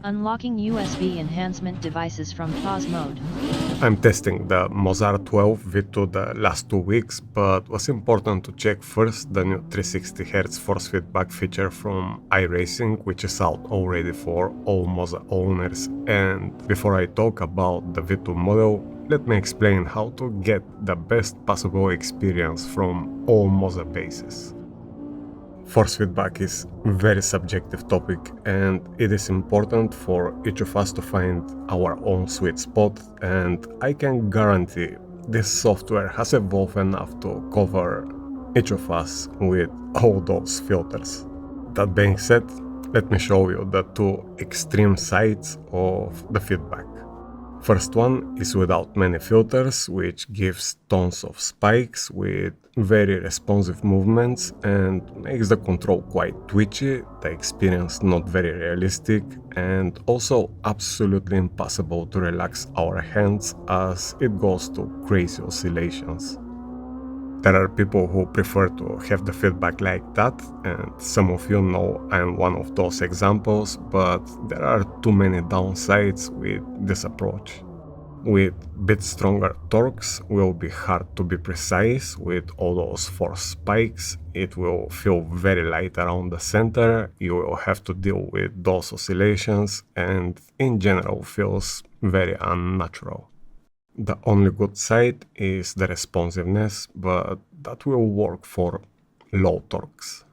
Unlocking USB enhancement devices from pause mode. I'm testing the Moza R12 V2 the last 2 weeks, but was important to check first the new 360Hz force feedback feature from iRacing, which is out already for all Moza owners. And before I talk about the V2 model, let me explain how to get the best possible experience from all Moza bases. Force feedback is a very subjective topic, and it is important for each of us to find our own sweet spot, and I can guarantee this software has evolved enough to cover each of us with all those filters. That being said, let me show you the two extreme sides of the feedback. First one is without many filters, which gives tons of spikes with very responsive movements and makes the control quite twitchy, the experience not very realistic, and also absolutely impossible to relax our hands as it goes to crazy oscillations. There are people who prefer to have the feedback like that, and some of you know I'm one of those examples, but there are too many downsides with this approach. With bit stronger torques will be hard to be precise with all those force spikes, it will feel very light around the center, you will have to deal with those oscillations, and in general feels very unnatural. The only good side is the responsiveness, but that will work for low torques.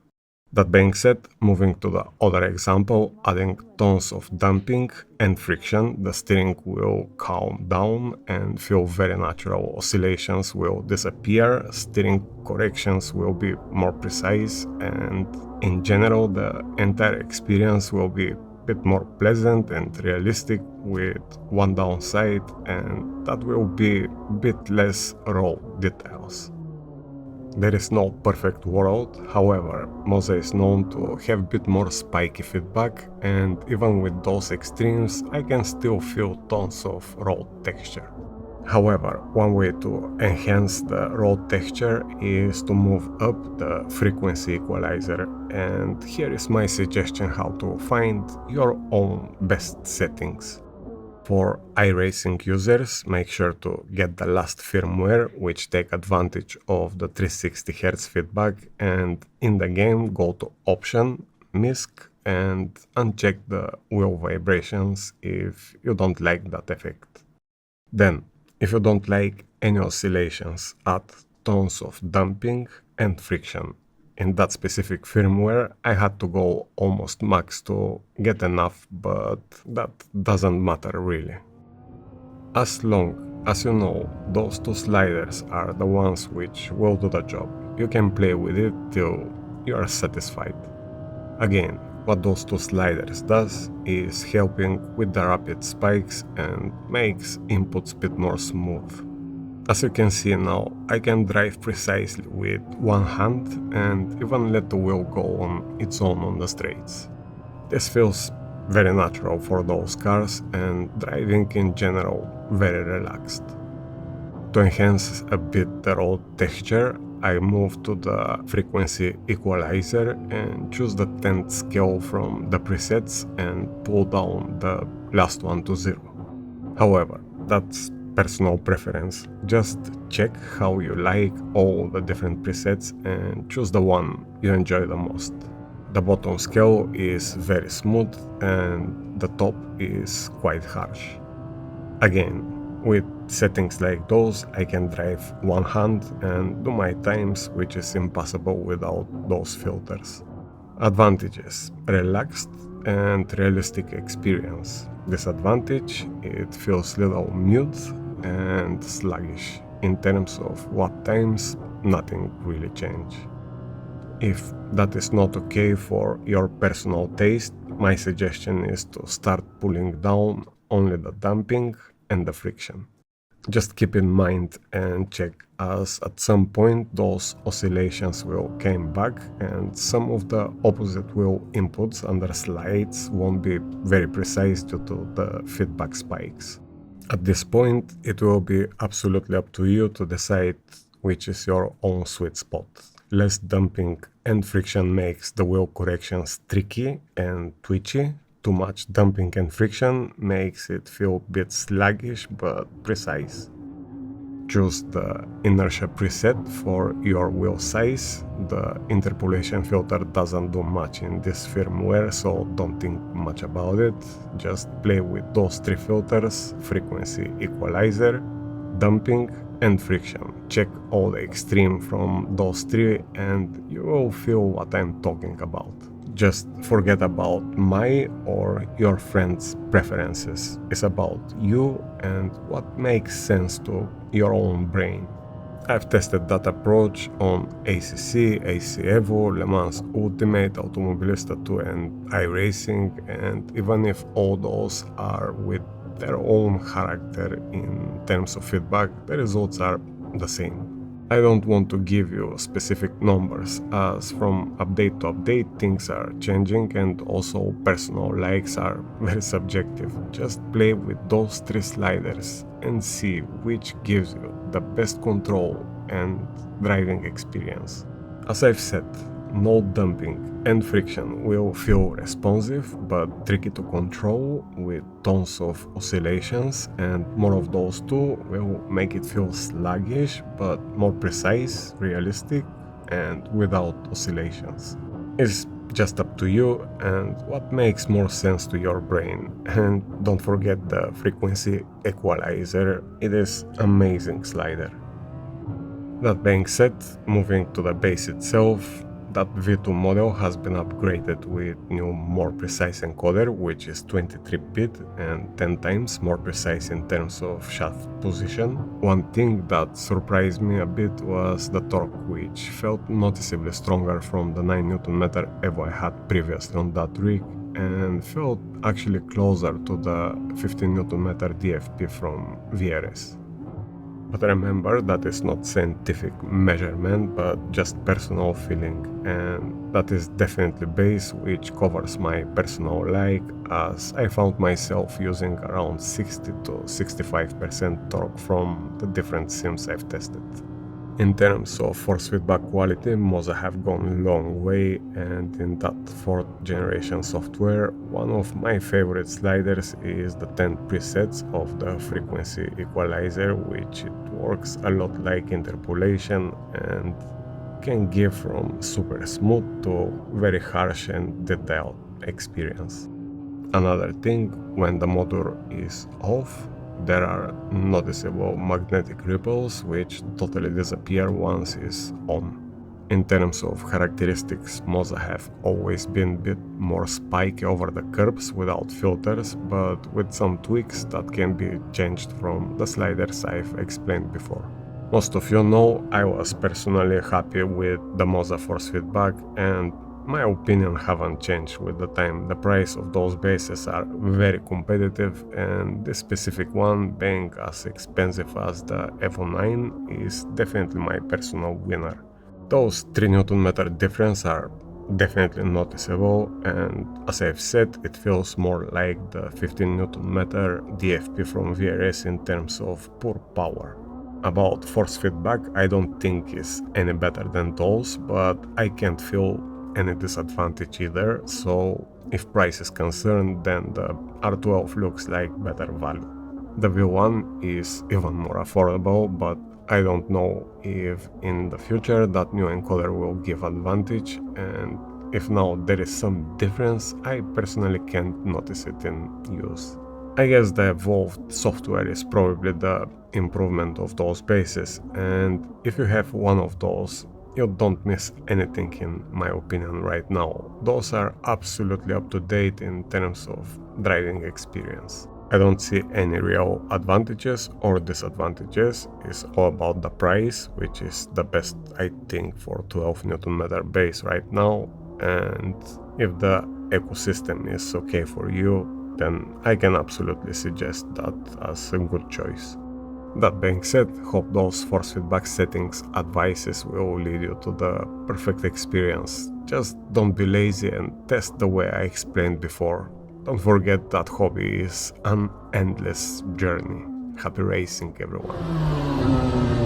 That being said, moving to the other example, adding tons of damping and friction, the steering will calm down and feel very natural. Oscillations will disappear, steering corrections will be more precise, and in general the entire experience will be bit more pleasant and realistic, with one downside, and that will be a bit less raw details. There is no perfect world, however, Moza is known to have a bit more spiky feedback, and even with those extremes I can still feel tons of raw texture. However, one way to enhance the raw texture is to move up the frequency equalizer, and here is my suggestion how to find your own best settings. For iRacing users, make sure to get the last firmware, which take advantage of the 360Hz feedback, and in the game go to Option, MISC, and uncheck the wheel vibrations if you don't like that effect. Then, if you don't like any oscillations, add tons of damping and friction. In that specific firmware, I had to go almost max to get enough, but that doesn't matter really. As long as you know those two sliders are the ones which will do the job, you can play with it till you are satisfied. Again, what those two sliders does is helping with the rapid spikes and makes inputs a bit more smooth. As you can see now, I can drive precisely with one hand and even let the wheel go on its own on the straights. This feels very natural for those cars, and driving in general very relaxed. To enhance a bit the raw texture, I move to the frequency equalizer and choose the 10th scale from the presets and pull down the last one to 0. However, that's personal preference. Just check how you like all the different presets and choose the one you enjoy the most. The bottom scale is very smooth and the top is quite harsh. Again, with settings like those, I can drive one hand and do my times, which is impossible without those filters. Advantages: relaxed and realistic experience. Disadvantage: it feels little mute and sluggish. In terms of watt times, nothing really changed. If that is not okay for your personal taste, my suggestion is to start pulling down only the damping and the friction. Just keep in mind and check, as at some point those oscillations will come back and some of the opposite wheel inputs under slides won't be very precise due to the feedback spikes. At this point, it will be absolutely up to you to decide which is your own sweet spot. Less damping and friction makes the wheel corrections tricky and twitchy. too much dumping and friction makes it feel a bit sluggish but precise. Choose the inertia preset for your wheel size. The interpolation filter doesn't do much in this firmware, so don't think much about it. Just play with those three filters: frequency equalizer, dumping, and friction. Check all the extreme from those three and you will feel what I'm talking about. Just forget about my or your friend's preferences. It's about you and what makes sense to your own brain. I've tested that approach on ACC, AC Evo, LeMans Ultimate, Automobilista 2 and iRacing, and even if all those are with their own character in terms of feedback, the results are the same. I don't want to give you specific numbers, as from update to update things are changing and also personal likes are very subjective. Just play with those three sliders and see which gives you the best control and driving experience. As I've said, no dumping and friction will feel responsive but tricky to control with tons of oscillations, and more of those two will make it feel sluggish but more precise, realistic, and without oscillations. It's just up to you and what makes more sense to your brain. And don't forget the frequency equalizer, it is amazing slider. That being said, moving to the base itself, that V2 model has been upgraded with new more precise encoder, which is 23-bit and 10 times more precise in terms of shaft position. One thing that surprised me a bit was the torque, which felt noticeably stronger from the 9Nm Evo I had previously on that rig and felt actually closer to the 15Nm DFP from VRS. But remember that is not scientific measurement but just personal feeling, and that is definitely base, which covers my personal like, as I found myself using around 60 to 65% torque from the different sims I've tested. In terms of force feedback quality, Moza have gone a long way, and in that 4th generation software, one of my favorite sliders is the 10 presets of the frequency equalizer, which it works a lot like interpolation and can give from super smooth to very harsh and detailed experience. Another thing, when the motor is off, there are noticeable magnetic ripples which totally disappear once it's on. In terms of characteristics, Moza have always been a bit more spiky over the curbs without filters, but with some tweaks that can be changed from the sliders I've explained before. Most of you know I was personally happy with the Moza force feedback, and my opinion haven't changed with the time. The price of those bases are very competitive, and this specific one, being as expensive as the Evo 9, is definitely my personal winner. Those 3Nm difference are definitely noticeable, and as I've said, it feels more like the 15Nm DFP from VRS in terms of pure power. About force feedback, I don't think it's any better than those, but I can't feel any disadvantage either, so if price is concerned, then the R12 looks like better value. The V1 is even more affordable, but I don't know if in the future that new encoder will give advantage, and if now there is some difference, I personally can't notice it in use. I guess the evolved software is probably the improvement of those bases, and if you have one of those, you don't miss anything in my opinion right now. Those are absolutely up to date in terms of driving experience. I don't see any real advantages or disadvantages. It's all about the price, which is the best I think for 12 Nm base right now, and if the ecosystem is okay for you, then I can absolutely suggest that as a good choice. That being said, hope those force feedback settings advices will lead you to the perfect experience. Just don't be lazy and test the way I explained before. Don't forget that hobby is an endless journey. Happy racing, everyone.